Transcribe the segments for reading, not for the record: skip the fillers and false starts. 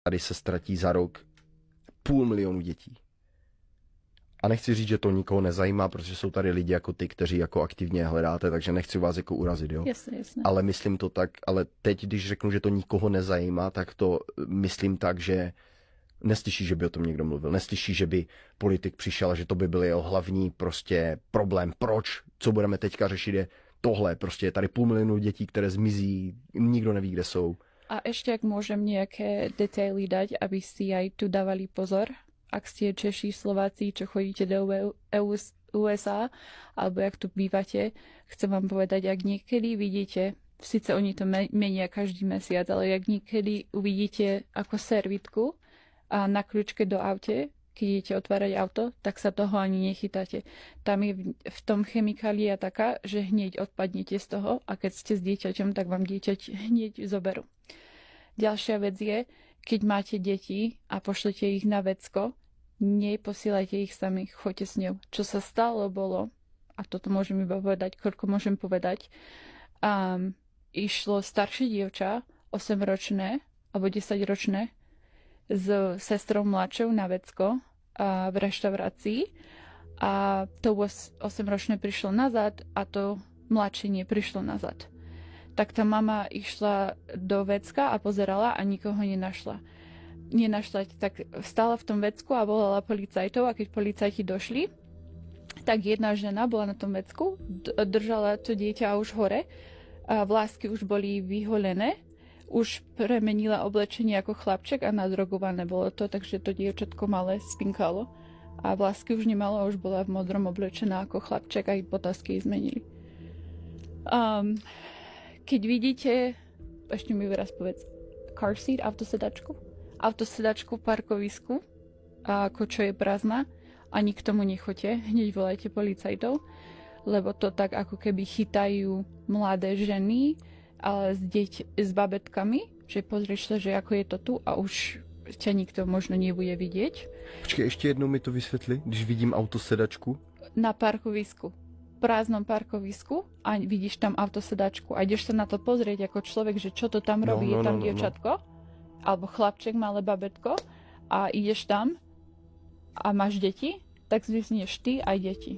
tady se ztratí za rok 500 000 dětí. A nechci říct, že to nikoho nezajímá, protože jsou tady lidi jako ty, kteří jako aktivně hledáte, takže nechci vás jako urazit, jo? Jasne. Ale myslím to tak, ale teď, když řeknu, že to nikoho nezajímá, tak to myslím tak, že neslyší, že by o tom někdo mluvil. Neslyší, že by politik přišel, že to by byl jeho hlavní prostě problém. Proč? Co budeme teďka řešit je tohle. Prostě je tady 500 000 dětí, které zmizí, nikdo neví, kde jsou. A ešte, ak môžem nejaké detaily dať, aby si aj tu dávali pozor, ak ste Češi, Slováci, čo chodíte do USA, alebo jak tu bývate, chcem vám povedať, ak niekedy vidíte, síce oni to menia každý mesiac, ale ak niekedy uvidíte ako servitku a na kľúčke do aute, keď idete otvárať auto, tak sa toho ani nechytáte. Tam je v tom chemikália taká, že hneď odpadnete z toho a keď ste s dieťaťom, tak vám dieťať hneď zoberú. Ďalšia vec je, keď máte deti a pošlete ich na vecko, neposielajte ich sami, choďte s ňou. Čo sa stalo bolo, a toto môžem iba povedať, koľko môžem povedať, išlo staršie dievča, 8-ročné alebo 10-ročné, s sestrou mladšou na vecko v reštaurácii a to 8-ročné prišlo nazad a to mladšie neprišlo nazad. Tak tá mama išla do vecka a pozerala a nikoho nenašla. Tak stála v tom vecku a volala policajtov a keď policajti došli, tak jedna žena bola na tom vecku, držala to dieťa už hore a vlásky už boli vyholené, už premenila oblečenie ako chlapček a nadrogované bolo to, takže to dievčatko malé spinkalo a vlásky už nemalo a už bola v modrom oblečená ako chlapček a aj potázky zmenili. Keď vidíte, ešte mi raz povedz, car seat, autosedačku v parkovisku, ako čo je prázdna, ani k tomu nechoďte, hneď volajte policajtov, lebo to tak ako keby chytajú mladé ženy, ale s babetkami, že pozrieš sa, že ako je to tu a už ťa nikto možno nebude vidieť. Počkej, ještě jednou mi to vysvětli, když vidím autosedačku. Na parkovisku. Prázdnom parkovisku a vidíš tam autosedačku a ideš sa na to pozrieť ako človek, že čo to tam robí, je tam dievčatko alebo chlapček, malé babetko a ideš tam a máš deti, tak zvysneš ty aj deti.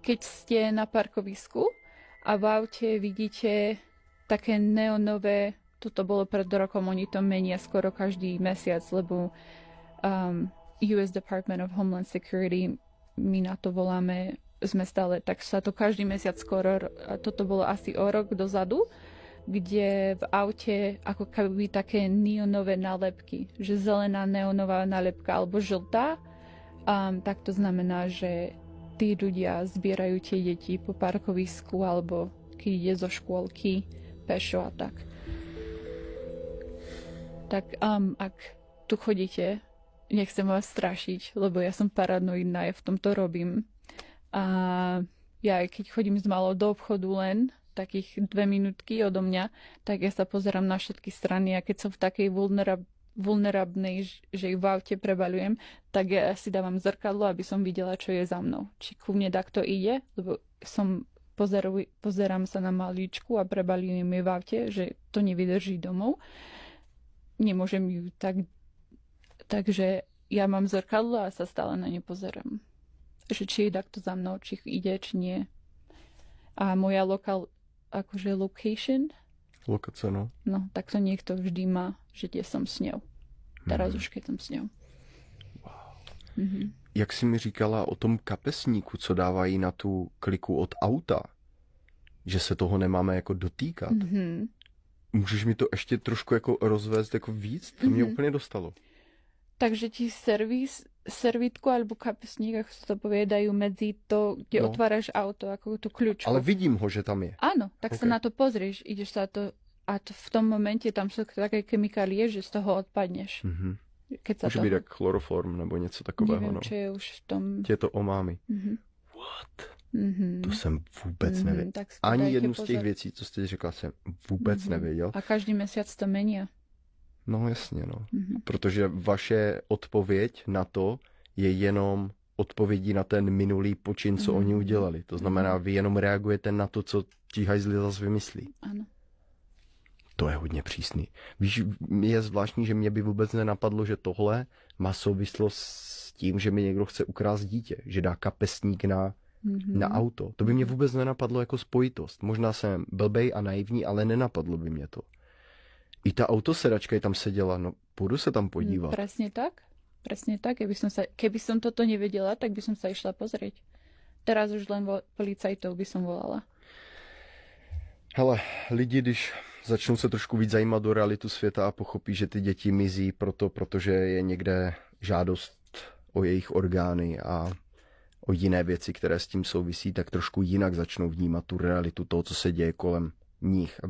Keď ste na parkovisku a v aute vidíte také neonové, toto bolo pred rokom, oni to menia skoro každý mesiac, lebo US Department of Homeland Security, my na to voláme, sme stále, tak sa to každý mesiac skoro, a toto bolo asi o rok dozadu, kde v aute ako keby také neonové nálepky, že zelená neonová nálepka alebo žltá, tak to znamená, že tí ľudia zbierajú tie deti po parkovisku alebo keď ide zo škôlky, pešo a tak. Tak ak tu chodíte, nechcem vás strašiť, lebo ja som paranoidná, ja v tomto robím. A ja keď chodím s malou do obchodu len takých 2 minútky odo mňa, tak ja sa pozerám na všetky strany a keď som v takej vulnerabnej, že ju v aute prebaľujem, tak ja si dávam zrkadlo, aby som videla, čo je za mnou. Či ku mne takto ide, lebo pozerám sa na malíčku a prebaľujem ju v aute, že to nevydrží domov. Nemôžem ju tak... Takže ja mám zrkadlo a sa stále na ne pozerám. Že či je takto za mnou, či ide, či nie. A moja location. Lokace, no. No, tak to niekto vždy má, že kde som s ňou. Teraz už keď som s ňou. Wow. Jak jsi mi říkala o tom kapesníku, co dávají na tu kliku od auta, že se toho nemáme jako dotýkat. Můžeš mi to ještě trošku jako rozvést jako víc? To mě úplně dostalo. Takže ti servitku alebo kapesník, ako sa to povie, dajú medzi to, kde otváraš auto, ako tú kľúčku. Ale vidím ho, že tam je. Áno, tak sa na to pozrieš, ideš sa to a v tom momente tam sú také chemikálie, že z toho odpadneš. Může být jak chloroform nebo něco takového. Nevím, čo je už v tom... Tě to omámi. What? To jsem vůbec nevěděl. Ani jednu z těch věcí, co jste řekla, jsem vůbec nevěděl. A každý mesiac to menia. No jasně, no. Protože vaše odpověď na to je jenom odpovědí na ten minulý počin, co oni udělali. To znamená, vy jenom reagujete na to, co ti hajzli zase vymyslí. Ano. To je hodně přísný. Víš, je zvláštní, že mě by vůbec nenapadlo, že tohle má souvislost s tím, že mi někdo chce ukrást dítě, že dá kapesník na auto. To by mě vůbec nenapadlo jako spojitost. Možná jsem blbej a naivní, ale nenapadlo by mě to. I ta autosedačka tam seděla, no půjdu se tam podívat. Presne tak. Presne tak. Keby som toto nevedela, tak by som sa išla pozrieť. Teraz už len policajtov by som volala. Hele, lidi, když začnou se trošku víc zajímat o realitu světa a pochopí, že ty děti mizí protože je někde žádost o jejich orgány a o jiné věci, které s tím souvisí, tak trošku jinak začnou vnímat tu realitu toho, co se děje kolem nich.